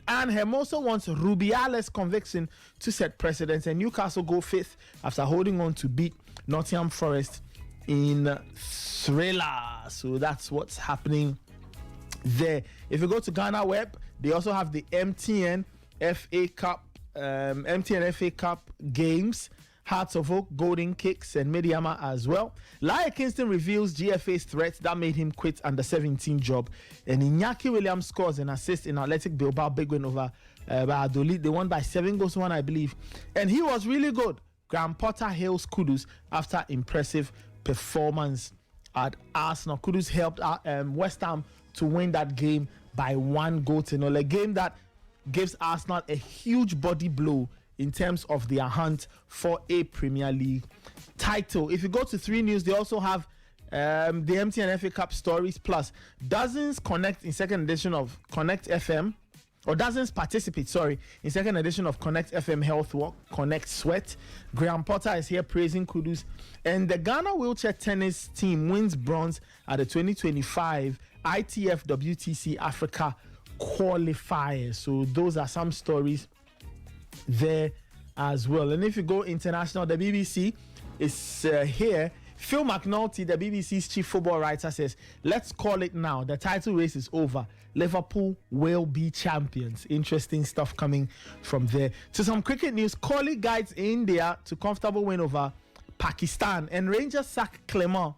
And Hermoso wants Rubiales' conviction to set precedents, and Newcastle go fifth after holding on to beat Nottingham Forest in Thriller. So that's what's happening there. If you go to Ghana Web, they also have the MTN FA Cup games. Hearts of Oak, Golden Kicks, and Mediama as well. Laia Kingston reveals GFA's threat that made him quit under 17 job. And Iñaki Williams scores an assist in Athletic Bilbao big win over Valladolid. They won by 7-1, I believe. And he was really good. Graham Potter hails Kudus after impressive performance at Arsenal. Kudus helped West Ham to win that game by 1-0. A game that gives Arsenal a huge body blow in terms of their hunt for a Premier League title. If you go to 3 News, they also have the MTN FA Cup stories plus dozens connect in second edition of Connect FM, or dozens participate, in second edition of Connect FM Health Walk, Connect Sweat. Graham Potter is here praising Kudus. And the Ghana wheelchair tennis team wins bronze at the 2025 ITF WTC Africa qualifiers. So those are some stories there as well. And if you go international, the BBC is here. Phil McNulty, the BBC's chief football writer, says, let's call it now. The title race is over. Liverpool will be champions. Interesting stuff coming from there. To some cricket news, Kohli guides India to comfortable win over Pakistan. And Rangers sack Clement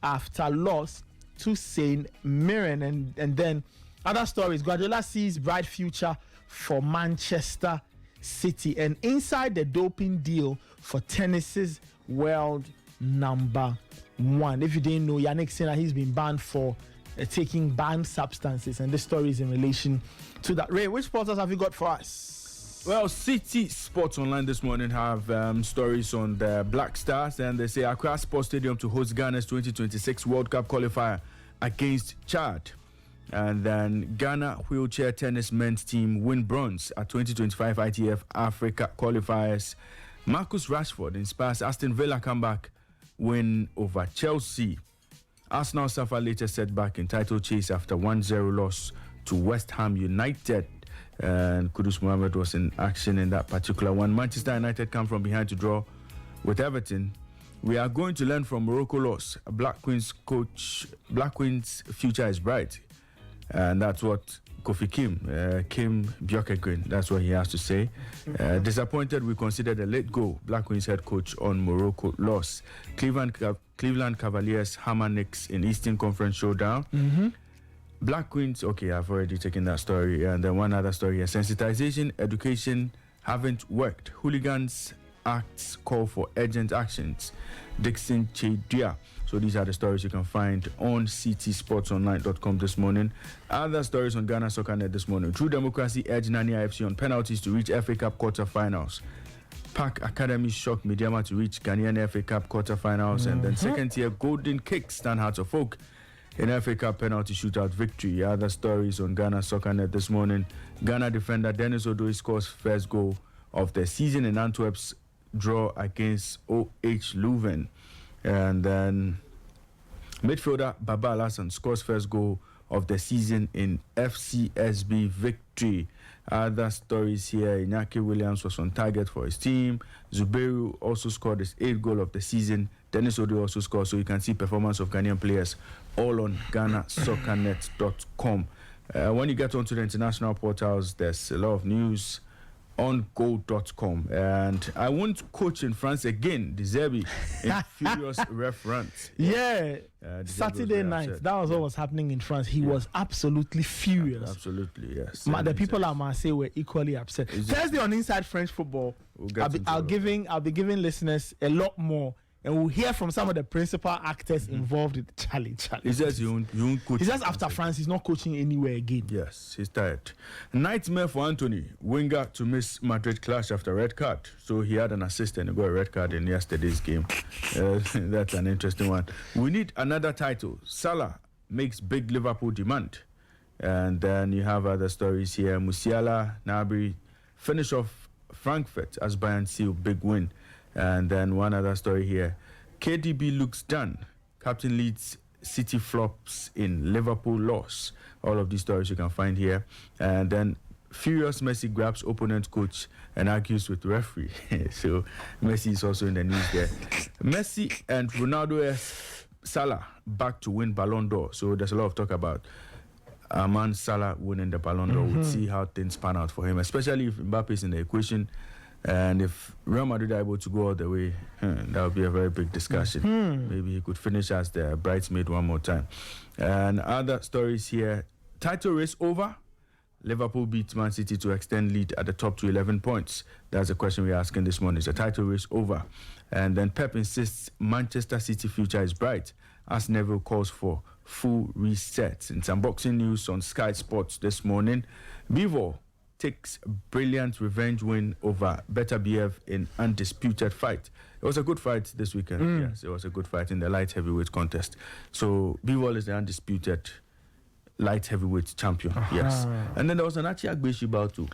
after loss to St. Mirren. And then other stories. Guardiola sees bright future for Manchester City, and inside the doping deal for tennis's world number 1. If you didn't know, Yannick Sinner, he's been banned for taking banned substances, and this story is in relation to that. Ray, which sports have you got for us? Well, City Sports Online this morning have stories on the Black Stars, and they say Accra Sports Stadium to host Ghana's 2026 World Cup qualifier against Chad. And then Ghana wheelchair tennis men's team win bronze at 2025 ITF Africa qualifiers. Marcus Rashford inspires Aston Villa comeback win over Chelsea. Arsenal suffer latest setback in title chase after 1-0 loss to West Ham United. And Kudus Mohammed was in action in that particular one. Manchester United come from behind to draw with Everton. We are going to learn from Morocco loss. Black Queen's future is bright. And that's what Kofi Kim Bjorkegren, that's what he has to say. Disappointed we considered a late go. Black Queens head coach on Morocco loss. Cleveland Cavaliers hammer Knicks in Eastern Conference showdown. Black Queens, okay, I've already taken that story. And then one other story here. Sensitization, education haven't worked. Hooligans acts call for urgent actions. Dixon Chedua. So these are the stories you can find on ctsportsonline.com this morning. Other stories on Ghana Soccer Net this morning. True Democracy edge Nania FC on penalties to reach FA Cup quarterfinals. Park Academy shocked Mediama to reach Ghanaian FA Cup quarterfinals. And then second tier Golden Kicks stand Hearts of Oak in FA Cup penalty shootout victory. Other stories on Ghana Soccer Net this morning. Ghana defender Dennis Odoi scores first goal of the season in Antwerp's draw against OH Leuven. And then midfielder Baba Alassane scores first goal of the season in FCSB victory. Other stories here. Iñaki Williams was on target for his team. Zubairu also scored his 8th goal of the season. Dennis Odoi also scored. So you can see performance of Ghanaian players all on GhanaSoccerNet.com. When you get onto the international portals, there's a lot of news on goal.com. And I won't coach in France again. De Zerbi in furious reference. Saturday night, that was what was happening in France. He was absolutely furious. Absolutely, yes. The people at Marseille were equally upset. Thursday on Inside French Football, I'll be giving listeners a lot more, and we'll hear from some of the principal actors involved in the challenge. He says you won't coach. He says after France, he's not coaching anywhere again. Yes, he's tired. Nightmare for Anthony. Winger to miss Madrid clash after red card. So he had an assist and he got a red card in yesterday's game. That's an interesting one. We need another title. Salah makes big Liverpool demand. And then you have other stories here. Musiala, Gnabry finish off Frankfurt as Bayern seal big win. And then one other story here. KDB looks done. Captain leads City flops in Liverpool loss. All of these stories you can find here. And then Furious Messi grabs opponent coach and argues with referee. So Messi is also in the news there. Messi and Ronaldo Salah back to win Ballon d'Or. So there's a lot of talk about man Salah winning the Ballon d'Or. We'll see how things pan out for him, especially if Mbappe is in the equation. And if Real Madrid are able to go all the way, that would be a very big discussion. Maybe he could finish as the bridesmaid one more time. And other stories here. Title race over. Liverpool beats Man City to extend lead at the top to 11 points. That's the question we're asking this morning. Is the title race over? And then Pep insists Manchester City future is bright as Neville calls for full reset. In some boxing news on Sky Sports this morning, Bivol takes brilliant revenge win over Better BF in undisputed fight. It was a good fight this weekend. Yes, it was a good fight in the light heavyweight contest. So Bivol is the undisputed light heavyweight champion. Yes. And then there was an Achiagbeshi bout too.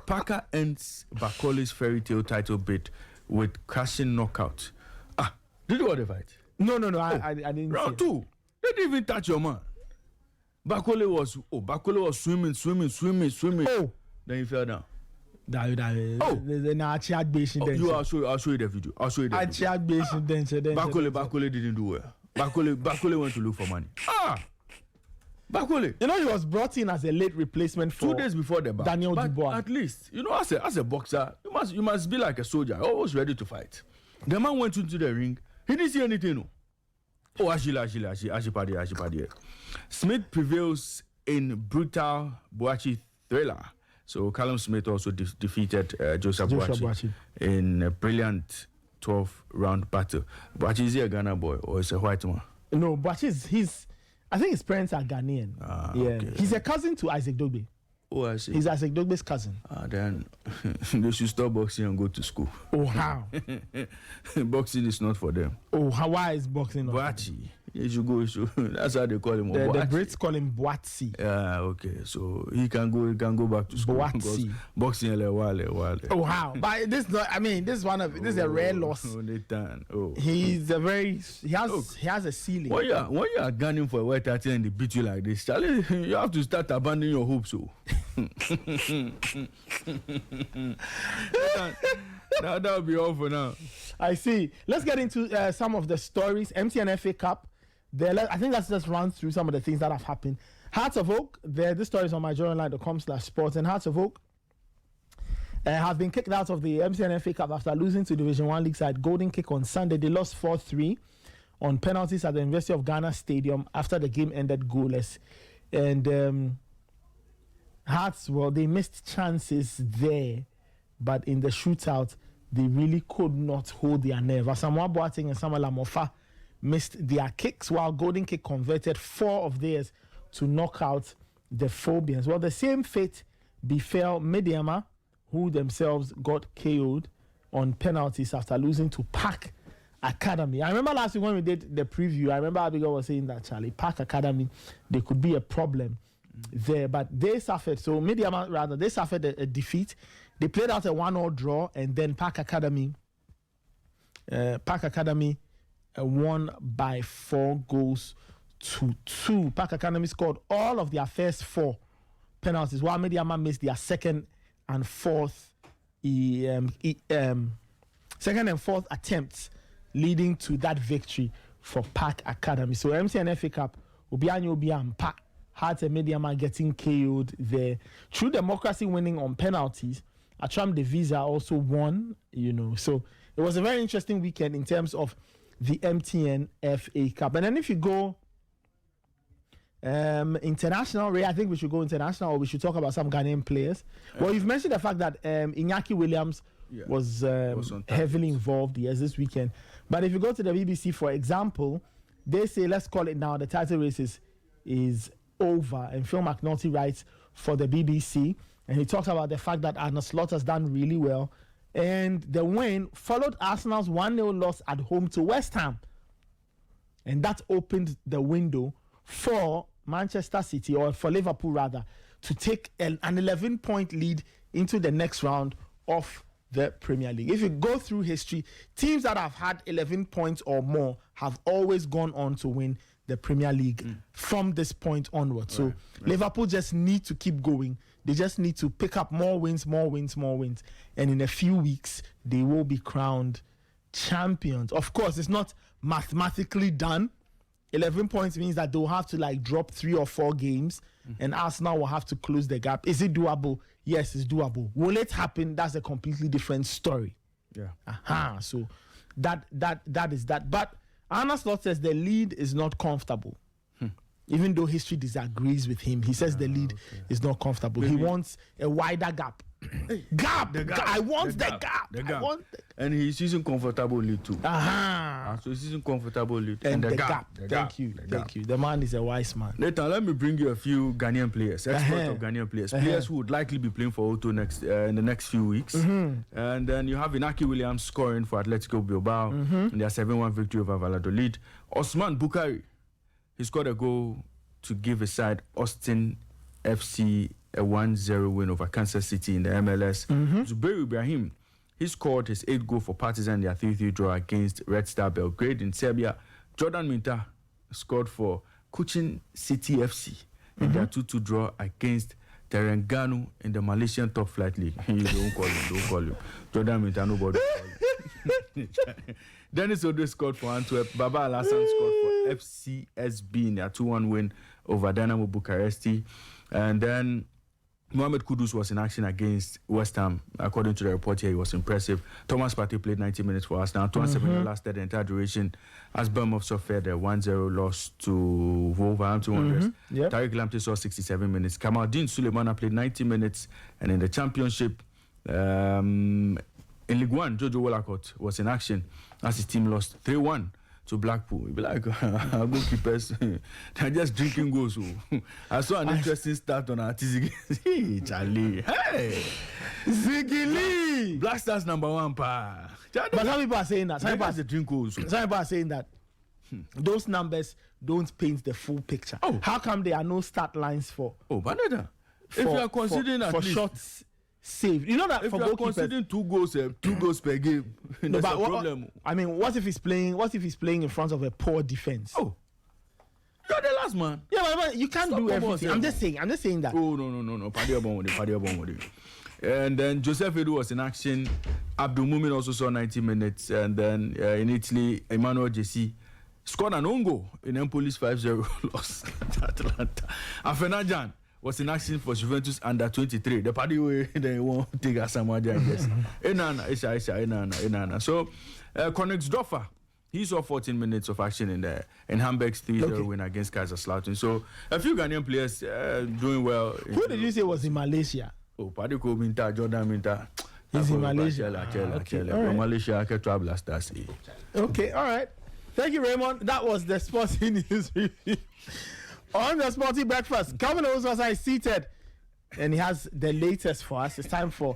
Parker ends Bakole's fairy tale title bid with crashing knockout. Did you watch the fight? No, I didn't. Round 2. They didn't even touch your man. Bakole was swimming. Oh. Then he fell down. There's an Achiagbeshi then. I'll show you the video. Achiagbeshi then. Bakole didn't do well. Bakole went to look for money. Bakole. You know, he was brought in as a late replacement for 2 days before the bout. Daniel Dubois. At least, you know, as a boxer, you must be like a soldier, always ready to fight. The man went into the ring. He didn't see anything. No. Ashipadi. Smith prevails in brutal Boachi thriller. So Callum Smith also defeated Joseph Boachi in a brilliant 12-round battle. Boachi, is he a Ghana boy or is he a white man? No, Boachi I think his parents are Ghanaian. Okay. He's a cousin to Isaac Dogbe. Oh, I see. He's Isaac Dogbe's cousin. Then they should stop boxing and go to school. Oh, how? Boxing is not for them. Oh, how? Why is boxing not Boachi. You should go. That's how they call him. The Brits call him Boatsi. Yeah, okay. So he can go back to school. Boatsi. Boxing a while. Oh, how? But this is one of this is a rare loss. He has a ceiling. When you are gunning for a white title and they beat you like this, Charlie, you have to start abandoning your hopes. So. That'll be all for now. I see. Let's get into some of the stories. MTN FA Cup. I think let's just run through some of the things that have happened. Hearts of Oak. This story is on myjournalline.com/sports. And Hearts of Oak have been kicked out of the MTN FA Cup after losing to Division 1 league side Golden Kick on Sunday. They lost 4-3 on penalties at the University of Ghana Stadium after the game ended goalless. And Hearts, well, they missed chances there, but in the shootout, they really could not hold their nerve. Asamoah Boateng and Samuel Amofa missed their kicks, while Golden Kick converted 4 of theirs to knock out the Phobians. Well, the same fate befell Mediama, who themselves got KO'd on penalties after losing to Park Academy. I remember last week when we did the preview, I remember Abigail was saying that, Charlie, Park Academy, there could be a problem there, but they suffered. So Mediama, rather, they suffered a defeat. They played out a 1-1 draw, and then Park Academy won by 4-2. Park Academy scored all of their first 4 penalties, while Mediama missed their second and fourth attempts, leading to that victory for Park Academy. So MTN FA Cup, Obiampa, Hearts and Mediama getting KO'd there. True Democracy winning on penalties. Atram Devisa also won, So it was a very interesting weekend in terms of the MTN FA Cup. And then if you go international, Ray, I think we should go international, or we should talk about some Ghanaian players. Well, you've mentioned the fact that Iñaki Williams was heavily involved, this weekend. But if you go to the BBC, for example, they say, let's call it now, the title race is over. And Phil McNulty writes for the BBC, and he talks about the fact that Arne Slot has done really well. And the win followed Arsenal's 1-0 loss at home to West Ham. And that opened the window for Manchester City, or for Liverpool rather, to take an 11-point lead into the next round of the Premier League. If you go through history, teams that have had 11 points or more have always gone on to win the Premier League from this point onward. So Liverpool just need to keep going They just need to pick up more wins. And in a few weeks, they will be crowned champions. Of course, it's not mathematically done. 11 points means that they'll have to like drop 3 or 4 games, and Arsenal will have to close the gap. Is it doable? Yes, it's doable. Will it happen? That's a completely different story. Yeah. So that is that. But Arne Slot says the lead is not comfortable. Even though history disagrees with him, he says the lead is not comfortable. He wants a wider gap. Gap. I want the gap. And he's using comfortable lead too. So he's using comfortable lead. And the gap. Thank you. The man is a wise man. Nathan, let me bring you a few Ghanaian players, experts of Ghanaian players, players who would likely be playing for Auto next in the next few weeks. And then you have Inaki Williams scoring for Atletico Bilbao in their 7-1 victory over Valladolid. Osman Bukari, he scored a goal to give his side Austin FC a 1-0 win over Kansas City in the MLS. Zubairu Ibrahim, he scored his 8th goal for Partizan in their 3-3 draw against Red Star Belgrade in Serbia. Jordan Minta scored for Kuching City FC in their 2-2 draw against Terengganu in the Malaysian Top Flight League. Don't call him. Jordan Minta, nobody call him. Dennis Odoi scored for Antwerp. Baba Alassan scored for FCSB in their 2-1 win over Dynamo Bucharesti. And then Mohamed Kudus was in action against West Ham. According to the report here, he was impressive. Thomas Partey played 90 minutes for us. Now, 27 lasted the entire duration as Bournemouth suffered a 1-0 loss to Wolverhampton Wanderers. Tariq Lamptey saw 67 minutes. Kamaldeen Sulemana played 90 minutes. And in the championship, in League One, Jojo Wolacott was in action as his team lost 3-1 to Blackpool. You'd be like, our goalkeepers, they're just drinking goals. I saw an interesting stat on our TZG. Hey, Charlie. Hey! Ziggy Black Stars #1, pa. But some people are saying that. Some people are saying that those numbers don't paint the full picture. How come there are no stat lines for? Banana. If you are considering for shots saved, you know that if for you are goalkeepers, considering 2 goals per game, that's a problem. I mean, what if he's playing in front of a poor defense? You're the last man. Yeah, but you can't do everything. I'm just saying that. No. Padia. And then Joseph Edu was in action. Abdul Mumin also saw 90 minutes. And then in Italy, Emmanuel Jesse scored an own goal in Empoli's 5-0 loss to Atlanta. Afenajan was in action for Juventus under 23. The party way they won't take us some idea, I guess. Enana. So, Königsdorfer, he saw 14 minutes of action in Hamburg's 3-0 win against Kaiserslautern. So, a few Ghanaian players doing well. Who did you say was in Malaysia? Padiko Minta, Jordan Minta. He's in Malaysia. Malaysia, I can travel as that. Okay, all right. Thank you, Raymond. That was the Sporty News Review. On the Sporty Breakfast, Calvin Owusu is seated, and he has the latest for us. It's time for